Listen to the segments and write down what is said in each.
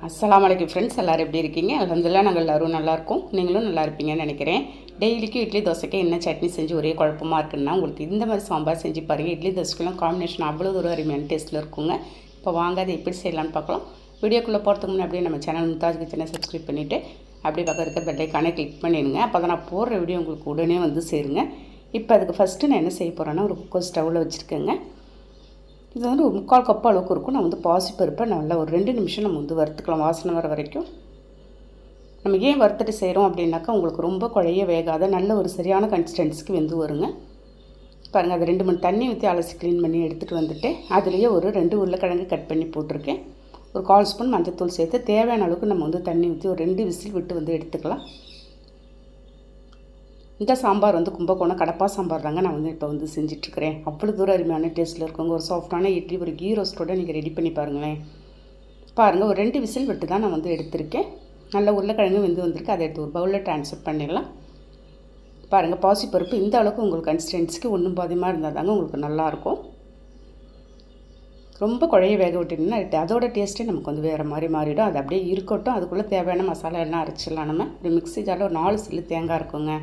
அஸ்ஸலாமு அலைக்கும் ஃப்ரெண்ட்ஸ், எல்லோரும் எப்படி இருக்கீங்க? அல்ஹம்துலில்லாஹ் நாங்கள் எல்லோரும் நல்லாயிருக்கோம். நீங்களும் நல்லா இருப்பீங்கன்னு நினைக்கிறேன். டெய்லிக்கும் இட்லி தோசைக்கு என்ன சட்னி செஞ்சு ஒரே குழப்பமாக இருக்குன்னா, உங்களுக்கு இந்த மாதிரி சாம்பார் செஞ்சு பாருங்கள். இட்லி தோசைக்கெல்லாம் காம்பினேஷன் அவ்வளோ ஒரு அருமையான டேஸ்ட்டில் இருக்குங்க. இப்போ வாங்க அதை எப்படி செய்யலான்னு பார்க்கலாம். வீடியோக்குள்ளே போகிறதுக்கு முன்னாடி அப்படியே நம்ம சேனல் மும்தாஜ் கிச்சனை சப்ஸ்கிரைப் பண்ணிவிட்டு அப்படியே பக்கம் இருக்க பெல் ஐக்கானை கிளிக் பண்ணிடுங்க. அப்போ தான் நான் போடுற வீடியோ உங்களுக்கு உடனே வந்து சேருங்க. இப்போ அதுக்கு ஃபஸ்ட்டு நான் என்ன செய்ய போகிறேன்னா, ஒரு குக்கர் ஸ்டவ்வில் வச்சுருக்கேங்க. இது வந்து ஒரு 3/4 கப் அளவுக்கு இருக்கும். நான் வந்து பாசிப்பருப்பை நல்லா ஒரு 2 நிமிஷம் நம்ம வந்து வறுத்துக்கலாம், வாசனை வர வரைக்கும். நம்ம ஏன் வறுத்துட்டு செய்கிறோம் அப்படின்னாக்கா, உங்களுக்கு ரொம்ப குழைய வேகாத நல்ல ஒரு சரியான கன்சிஸ்டன்சிக்கு வெந்து வருங்க. பாருங்கள், அது 2 மணி தண்ணி ஊற்றி அலசி க்ளீன் பண்ணி எடுத்துகிட்டு வந்துட்டு அதுலேயே ஒரு 2 உருளைக்கிழங்கு கட் பண்ணி போட்டிருக்கேன். ஒரு 1/4 ஸ்பூன் மஞ்சத்தூள் சேர்த்து தேவையான அளவுக்கு நம்ம வந்து தண்ணி ஊற்றி ஒரு 2 விசில் விட்டு வந்து எடுத்துக்கலாம். இந்த சாம்பார் வந்து கும்பகோணம் கடப்பா சாம்பார் தாங்க நான் வந்து இப்போ வந்து செஞ்சிட்ருக்கிறேன். அவ்வளோ தூரம் அருமையான டேஸ்ட்டில் இருக்குங்க. ஒரு சாஃப்டான இட்லி, ஒரு கீ ரோஸ்ட்டோடு நீங்கள் ரெடி பண்ணி பாருங்களேன். பாருங்கள், ஒரு 2 விசில் விட்டு தான் நான் வந்து எடுத்திருக்கேன். நல்ல உருளைக்கிழங்கு வெந்து வந்திருக்கு. அதை எடுத்து ஒரு பவுலில் ட்ரான்ஸ்ஃபர் பண்ணிடலாம். பாருங்கள், பாசிப்பருப்பு இந்த அளவுக்கு உங்களுக்கு கன்சிஸ்டன்சிக்கு ஒன்றும் பாதியமாக இருந்தால் தாங்க உங்களுக்கு நல்லாயிருக்கும். ரொம்ப குழைய வேக விட்டிங்கன்னா அதோட டேஸ்ட்டே நமக்கு வந்து வேறு மாதிரி மாறிடும். அது அப்படியே இருக்கட்டும். அதுக்குள்ளே தேவையான மசாலா எல்லாம் அரைச்சிடலாம். நம்ம ஒரு மிக்ஸி ஜாரில் ஒரு 4 சில்லு தேங்காய் இருக்குங்க.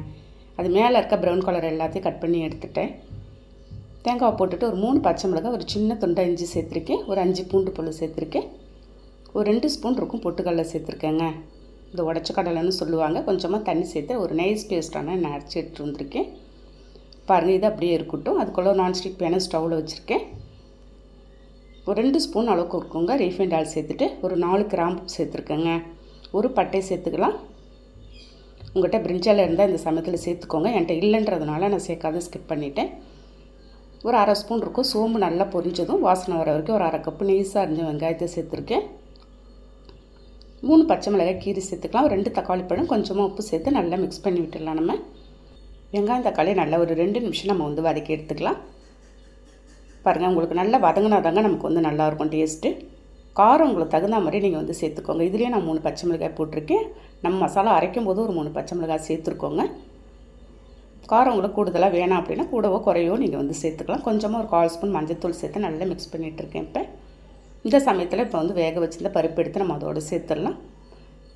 அது மேலே இருக்க ப்ரௌன் கலர் எல்லாத்தையும் கட் பண்ணி எடுத்துட்டேன். தேங்காவை போட்டுட்டு ஒரு 3 பச்சை மிளகாய், ஒரு சின்ன துண்டை இஞ்சி சேர்த்துருக்கேன். ஒரு 5 பூண்டு பல் சேர்த்துருக்கேன். ஒரு 2 ஸ்பூன் இருக்கும் பொட்டுக்கடலை சேர்த்துருக்கேங்க. இந்த உடச்ச கடலைன்னு சொல்லுவாங்க. கொஞ்சமாக தண்ணி சேர்த்து ஒரு நைஸ் பேஸ்ட்டான நான் அரைச்சி எடுத்துகிட்டு வந்திருக்கேன். பாருங்கள், இது அப்படியே இருக்கட்டும். அதுக்குள்ளே நான்ஸ்டிக் பேனை ஸ்டவ்வில் வச்சுருக்கேன். ஒரு 2 ஸ்பூன் அளவுக்கு இருக்குங்க ரீஃபைண்ட் ஆயில் சேர்த்துட்டு ஒரு 4 கிராம்பு சேர்த்துருக்கேங்க. ஒரு பட்டை சேர்த்துக்கலாம். உங்கள்கிட்ட பிரிஞ்சால் இருந்தால் இந்த சமயத்தில் சேர்த்துக்கோங்க. என்கிட்ட இல்லைன்றதுனால நான் சேர்க்காத ஸ்கிப் பண்ணிவிட்டேன். ஒரு 1/2 ஸ்பூன் இருக்கும் சோம்பு. நல்லா பொரிஞ்சதும் வாசனை வர வரைக்கும் ஒரு 1/2 கப்பு நெய்ஸாக அரிஞ்ச வெங்காயத்தை சேர்த்துருக்கேன். 3 பச்சை மிளகாய் கீரி சேர்த்துக்கலாம். ஒரு 2 தக்காளி பழம், கொஞ்சமாக உப்பு சேர்த்து நல்லா மிக்ஸ் பண்ணி விட்டுடலாம். நம்ம வெங்காயம் தக்காளி நல்லா ஒரு 2 நிமிஷம் நம்ம வந்து வதக்கி எடுத்துக்கலாம். பாருங்கள், உங்களுக்கு நல்லா வதங்கினா தாங்க நமக்கு வந்து நல்லாயிருக்கும் டேஸ்ட்டு. காரம் உங்களுக்கு தகுந்த மாதிரி நீங்கள் வந்து சேர்த்துக்கோங்க. இதுலேயே நான் 3 பச்சை மிளகாய் போட்டிருக்கேன். நம்ம மசாலா அரைக்கும் போது ஒரு 3 பச்சை மிளகாய் சேர்த்துருக்கோங்க. காரம் உங்களுக்கு கூடுதலாக வேணாம் அப்படின்னா கூடவோ குறையோ நீங்கள் வந்து சேர்த்துக்கலாம். கொஞ்சமாக ஒரு 1/4 ஸ்பூன் மஞ்சத்தூள் சேர்த்து நல்லா மிக்ஸ் பண்ணிகிட்ருக்கேன். இப்போ இந்த சமயத்தில் இப்போ வந்து வேக வச்சிருந்த பருப்பு எடுத்து நம்ம அதோடு சேர்த்துடலாம்.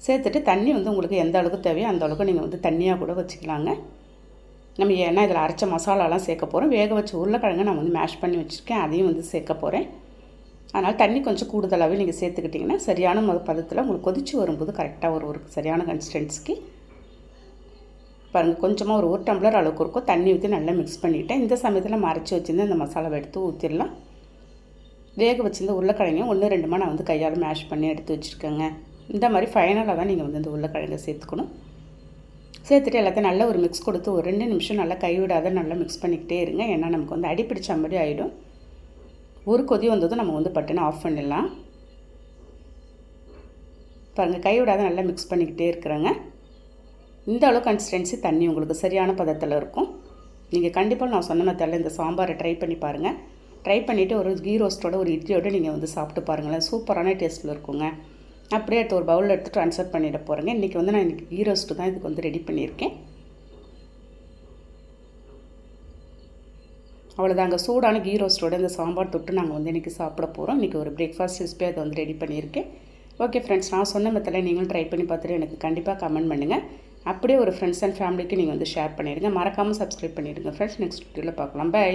சேர்த்துட்டு தண்ணி வந்து உங்களுக்கு எந்த அளவுக்கு தேவையோ அந்த அளவுக்கு நீங்கள் வந்து தண்ணியாக கூட வச்சுக்கலாங்க. நம்ம ஏன்னா இதில் அரைச்ச மசாலாலாம் சேர்க்க போகிறோம். வேக வச்ச உருளைக்கிழங்கு நான் வந்து மேஷ் பண்ணி வச்சுருக்கேன், அதையும் வந்து சேர்க்க போகிறேன். அதனால் தண்ணி கொஞ்சம் கூடுதலாகவே நீங்கள் சேர்த்துக்கிட்டிங்கன்னா சரியான பதத்தில் உங்களுக்கு கொதித்து வரும்போது கரெக்டாக ஒரு சரியான கன்சிஸ்டன்சிக்கு. பாருங்கள், கொஞ்சமாக ஒரு டம்ளர் அளவுக்கு இருக்கும் தண்ணி ஊற்றி நல்லா மிக்ஸ் பண்ணிவிட்டேன். இந்த சமயத்தில் நம்ம அரைச்சி வச்சுருந்து இந்த மசாலாவை எடுத்து ஊற்றிடலாம். வேக வச்சுருந்த உருளைக்கிழங்கையும் 1-2 நான் வந்து கையால் மேஷ் பண்ணி எடுத்து வச்சுருக்கேங்க. இந்த மாதிரி ஃபைனலாக தான் நீங்கள் வந்து இந்த உருளைக்கிழங்கை சேர்த்துக்கணும். சேர்த்துட்டு எல்லாத்தையும் நல்லா ஒரு மிக்ஸ் கொடுத்து ஒரு 2 நிமிஷம் நல்லா கைவிடாத நல்லா மிக்ஸ் பண்ணிக்கிட்டே இருங்க. ஏன்னா நமக்கு வந்து அடிப்பிடிச்ச மாதிரி ஆகிடும். ஒரு கொதி வந்ததும் நம்ம வந்து பட்டுன்னு ஆஃப் பண்ணிடலாம். பாருங்கள், கைவிடாத நல்லா மிக்ஸ் பண்ணிக்கிட்டே இருக்கிறாங்க. இந்த அளவு கன்சிஸ்டன்சி தண்ணி உங்களுக்கு சரியான பதத்தில் இருக்கும். நீங்கள் கண்டிப்பாக நான் சொன்ன மெத்தடில் இந்த சாம்பாரை ட்ரை பண்ணி பாருங்கள். ட்ரை பண்ணிவிட்டு ஒரு கீ ரோஸ்ட்டோட ஒரு இட்லியோடு நீங்கள் வந்து சாப்பிட்டு பாருங்களேன். சூப்பரான டேஸ்ட்டில் இருக்குங்க. அப்படியே எடுத்து ஒரு பவுலில் எடுத்து ட்ரான்ஸ்ஃபர் பண்ணிட போகிறேங்க. இன்றைக்கி வந்து நான் கீ ரோஸ்ட்டு தான் இதுக்கு வந்து ரெடி பண்ணியிருக்கேன். அவ்வளோதாங்க, சூடான கீ ரோஸ்ட்டோட இந்த சாம்பார் தொட்டு நாங்கள் வந்து இன்றைக்கி சாப்பிட போகிறோம். இன்றைக்கி ஒரு பிரேக்ஃபாஸ்ட் ரெசிபி அதை வந்து ரெடி பண்ணியிருக்கேன். ஓகே ஃப்ரெண்ட்ஸ், நான் சொன்ன மெத்தடில் நீங்களும் ட்ரை பண்ணி பார்த்துட்டு எனக்கு கண்டிப்பாக கமெண்ட் பண்ணுங்கள். அப்படியே ஒரு ஃப்ரெண்ட்ஸ் அண்ட் ஃபேமிலிக்கு நீங்கள் வந்து ஷேர் பண்ணிவிடுங்க. மறக்காமல் சப்ஸ்கிரைப் பண்ணிவிடுங்க ஃப்ரெண்ட்ஸ். நெக்ஸ்ட் வீடியோவில் பார்க்கலாம். பை.